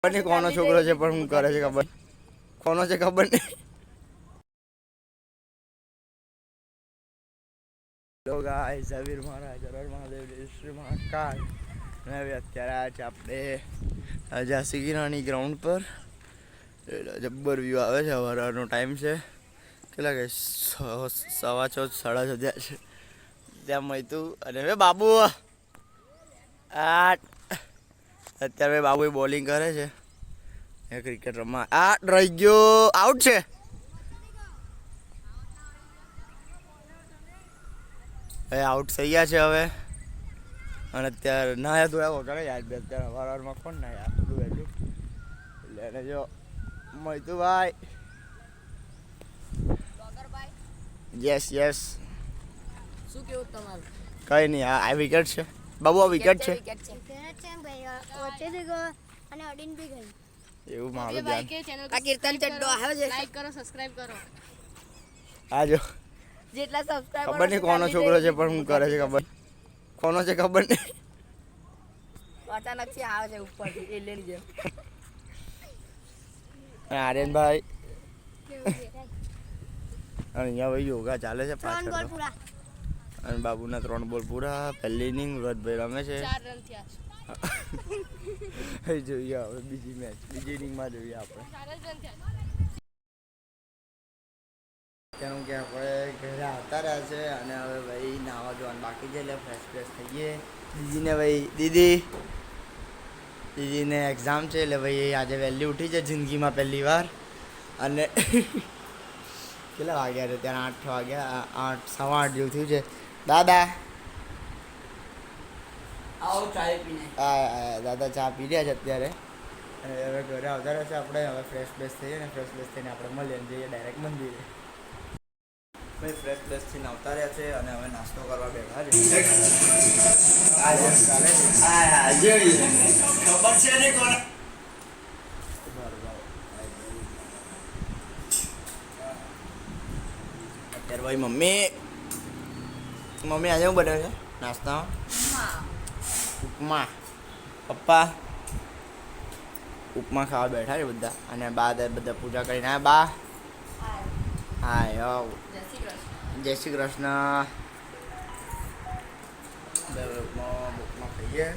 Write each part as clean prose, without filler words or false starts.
ખબર નહીં કોનો છોકરો છે પણ હું કરે છે ખબર કોનો છે ખબર નહીં. હેલો ગાઈસ, ઝબીર મહારાજ હર મહાદેવ શ્રી મહાકાલ. અને હવે અત્યારે આ છે આપણે ઝાંસી ગિરાની ગ્રાઉન્ડ પર. જબ્બર વ્યૂ આવે છે. સવારનો ટાઈમ છે. કેટલા કે 6:15 6:30 થયા છે. ત્યાં મૈતું અને હવે બાબુ આ અત્યારે બાબુ બોલિંગ કરે છે. એ ક્રિકેટ રમવા આ રહી ગયો, આઉટ છે. હવે આઉટ થઈ ગયા છે હવે. અને અત્યારે નાયા ધોયા વગર યાર બે અત્યારે વારમાં કોણ ના યાર બધું વહેલું એટલે એને જો મૈતુભાઈ. Yes yes. શું કેવું તમારું? કઈ નહીં, આ વિકેટ છે બાબુ, આ વિકેટ છે. એવું મારું ધ્યાન. આ કીર્તન ચડ્ડો આવે છે. લાઈક કરો, સબસ્ક્રાઇબ કરો. આ જો જેટલા સબસ્ક્રાઇબર ખબર નહીં કોનો છોકરો છે પણ હું કરે છે ખબર કોનો છે ખબર નહીં. અચાનક થી આવે છે ઉપરથી એલિયન જેમ. આર્યનભાઈ અહીંયા ભાઈ યોગા ચાલે છે પાછળ. અને બાબુના 3 બોલ પૂરા. પહેલી ઇનિંગ વ્રતભાઈ રમે છે. 4 રન થયા. જોઈએ હવે બીજી મેચ, બીજી ઇનિંગમાં જોઈએ આપણે. 4 રન થયા. તેનું કે આપણે ઘરે આવતા રહ્યા છે અને હવે ભાઈ નાવા ધોવાનું બાકી છે એટલે ફ્રેશ થઈએ. દીદીને ભાઈ દીદીને એક્ઝામ છે એટલે ભાઈ આજે વહેલી ઉઠી છે જિંદગીમાં પહેલી વાર. અને કેટલા વાગ્યા છે ત્યારે 8 વાગ્યા, 8 સવા 8 જેવું થયું છે. દાદા આવો ચાય પીને. હા દાદા ચા પી રહ્યા છે અત્યારે. અને હવે ઘરે આવતા રહેશે આપણે. હવે ફ્રેશ થઈએ ને ફ્રેશ થઈને આપણે મળીએ જઈએ ડાયરેક્ટ મંદિરે. ભાઈ ફ્રેશ થઈને આવતા રહ્યા છે અને હવે નાસ્તો કરવા બેઠા છે. ખબર છે ને કોણ અત્યારે ભાઈ મમ્મી આજે શું બનાવે છે નાસ્તામાં? ઉપમા. પપ્પા ઉપમા ખાવા બેઠા છે બધા. અને બા બધા પૂજા કરીને આવ્યા. બા હા યો જય શ્રી કૃષ્ણ. ઉપમા ખાઈએ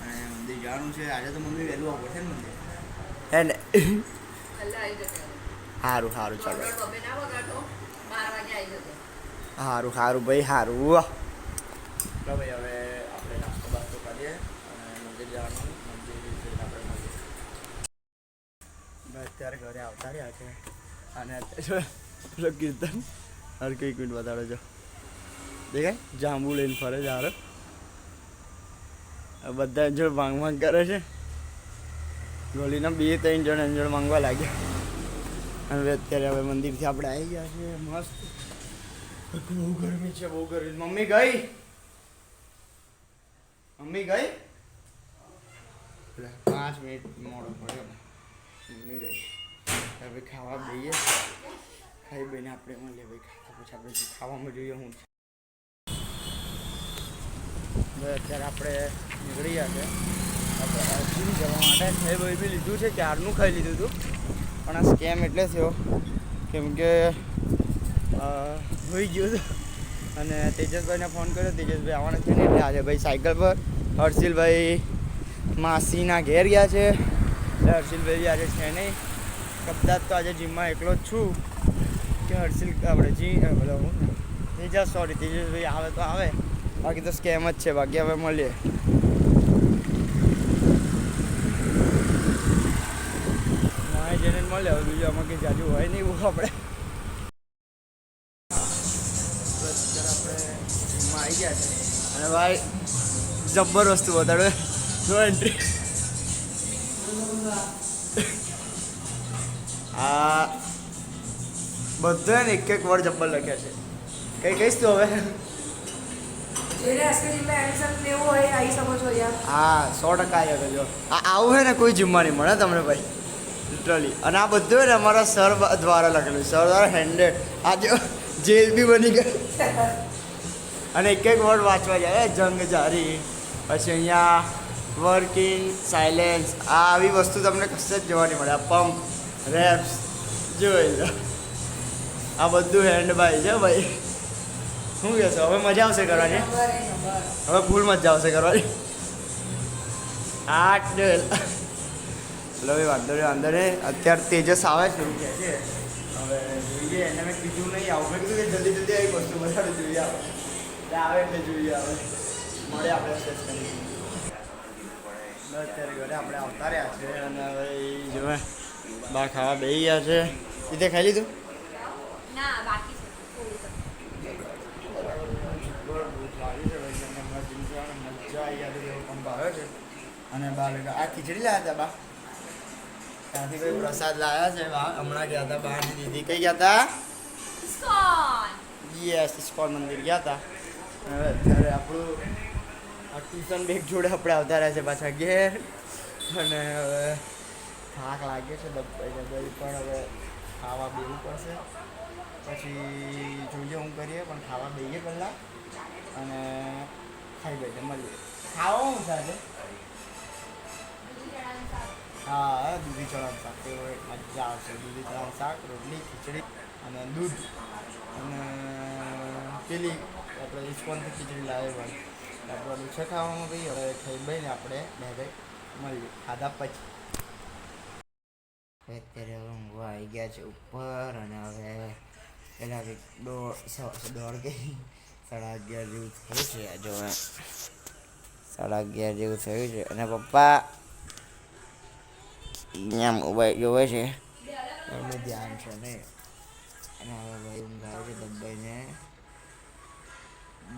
અને મંદિર જવાનું છે. આજે તો મમ્મી વહેલું આવવું પડશે ને મંદિર હે ને. સારું સારું ચાલો. સારું ભાઈ સારું. તો ભાઈ હવે આપણે નાસ્તો બાસ્તો કરીએ અને મંદિર જવાનું. મંદિર આપણે મળીએ. અત્યારે ઘરે આવતા રહ્યા છે અને અત્યારે કીર્તન હર કઈ મિનિટ બતાડો છો દેખાય જાંબુ લઈને ફરે છે. હારો બધા એન્જોય માંગ કરે છે. ગોલીના 2-3 જણ એન્જોય માંગવા લાગ્યા. હવે અત્યારે હવે મંદિરથી આપણે આવી ગયા છીએ મસ્ત. બહુ ગરમી છે, બહુ ગરમી. મમ્મી ગઈ 5 મિનિટ મોડો પડ્યો. મમ્મી ગઈ. હવે ખાવા દઈએ. ખાઈ બેને આપણે મળીએ ભાઈ. ખાતા પછી આપણે ખાવામાં જોઈએ હું છે. અત્યારે આપણે નીકળી ગયા છે આપણે જીમ જવા માટે. ખાઈ ભાઈ બી લીધું છે, ક્યારનું ખાઈ લીધું હતું. પણ આ સ્કેમ એટલે થયો કેમ કે હોઈ ગયું હતું. અને તેજસભાઈને ફોન કર્યો. તેજસભાઈ આવવાના છે ને એટલે આજે ભાઈ સાયકલ પર હર્ષિલભાઈ માસીના ઘેર ગયા છે. એટલે હર્ષિલભાઈ આજે છે નહીં. કદાચ તો આજે જીમમાં એકલો જ છું કે હર્ષિલ આપણે તેજસભાઈ આવે તો આવે, બાકી તો સ્કેમ જ છે. બાકી હવે મળીએ. મારે જેને મળે હવે બીજું આમાં કંઈ જાજુ હોય નહીં એવું આપણે. આવી ગયા છે અને ભાઈ જબ્બર વસ્તુ બતાડે. No entry. આ બધા ને એક વર્ડ જબ્બર લખ્યા છે. કઈ કહીશ તું હવે? હા 100% આવી ગયો. આવું હોય ને કોઈ જીમમાં નહીં મળે તમને ભાઈ લિટરલી. અને આ બધું ને અમારા સર દ્વારા લખેલું. સર દ્વારા હેન્ડેડ. આજે જેલ બી બની ગઈ. અને એક વર્ડ વાંચવા જાય. જંગ જારી. પછી અહીંયા વર્કિંગ સાયલેન્સ આ આવી વસ્તુ તમને કશે જ જોવા નહીં મળે. આ પંપ રેપ્સ જોઈ લો, આ બધું હેન્ડ બાય છે ભાઈ. શું કહેશો, હવે મજા આવશે કરવાની? હવે ફૂલ મજા આવશે કરવાની. આઠ ડેલ ચલો ભાઈ, વાંધો નહીં વાંધો નહીં. અત્યારે તેજસ આવે છે એવું કહે છે. હવે જોઈએ, એને મેં કીધું નહીં આવું, મેં કીધું કે જલ્દી જલ્દી આવી વસ્તુ બધાને જોઈએ આવે, એટલે આવે એટલે જોઈએ આવે, મળે આપણે સેટ કરી. અત્યારે ઘરે આપણે આવતા રહ્યા છે અને હવે એ જોવે બહાર ખાવા બેસી ગયા છે. રીતે ખાઈ લીધું? ના બાકી છે ભૂખ લાગી છે ભાઈ, મજા આવી ગયા એવો પંપ આવ્યો છે. અને બા આ ખીચડી લાવ્યા હતા બા, ત્યાંથી કોઈ પ્રસાદ લાવ્યા છે બા. હમણાં ગયા હતા બા અને દીદી. કઈ ગયા હતા? યસ, ઇસ્કોન મંદિર ગયા હતા. હવે અત્યારે આપણું આ ટ્યુશન બેગ જોડે આપણે આવતા રહ્યા છે પાછા ઘેર. અને હવે થાક લાગ્યો છે દબાઈ પણ હવે ખાવા બેવું પડશે. પછી જોઈએ હું કરીએ, પણ ખાવા બેઈએ પહેલાં અને ખાઈ બેઠે મળીએ. ખાવા શું થાય? હા, દૂધી ચણાનું શાક તો મજા આવશે. દૂધી ચણાનું શાક, રોટલી, ખીચડી અને દૂધ અને પેલી આપણે ઇસ્કોનથી ખીચડી લાવે પણ આપણું છે ખાવામાં ભાઈ. હવે ખાઈ બહીને આપણે ડાયરેક્ટ મળીએ ખાધા પછી. અત્યારે હવે ઊંઘવા આવી ગયા છે ઉપર. અને હવે પહેલાં કંઈક દોઢ કંઈ 11:30 જેવું થયું છે. જો 11:30 જેવું થયું છે. અને પપ્પા અહીંયા મોબાઈલ જોવે છે, એનું ધ્યાન છે નહીં. અને હવે ભાઈ ઊંઘ આવે છે દબાઈને.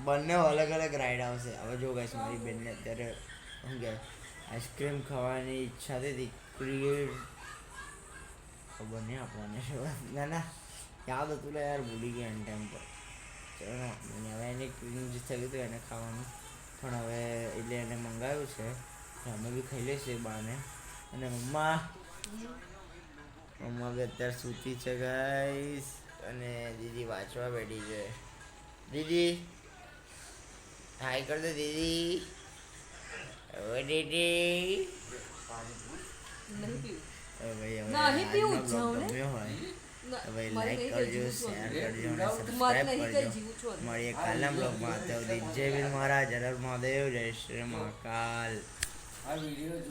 બંને અલગ અલગ રાઈડ આવશે. હવે જો ગાઈસ, મારી બેનને અત્યારે શું કહે આઈસ્ક્રીમ ખાવાની ઈચ્છા હતી. ક્રિએટ ખબર નહીં આપણને ના ના યાદ હતું લે યાર, ભૂલી ગયા એન ટાઈમ પર. ચલો હવે એને ક્રિંજ થયું હતું એને ખાવાનું, પણ હવે એટલે એને મંગાવ્યું છે. અમે બી ખાઈ લઈશું બાને. અને મમ્મા બી અત્યારે સૂતી છે ગાઈસ. અને દીદી વાંચવા બેઠી છે. દીદી હાય કર દે દીદી. હવે દીદી નહીં પીવું જ જાઉં ને. ગમ્યો હોય હવે લાઈક કરજો, શેર કરજો અને સબસ્ક્રાઈબ કરજો. મળીએ કાલના બ્લોગમાં. ત્યાં સુધી જય વીર મહારાજ, હર હર મહાદેવ, જય શ્રી મહાકાલ. આ વિડીયો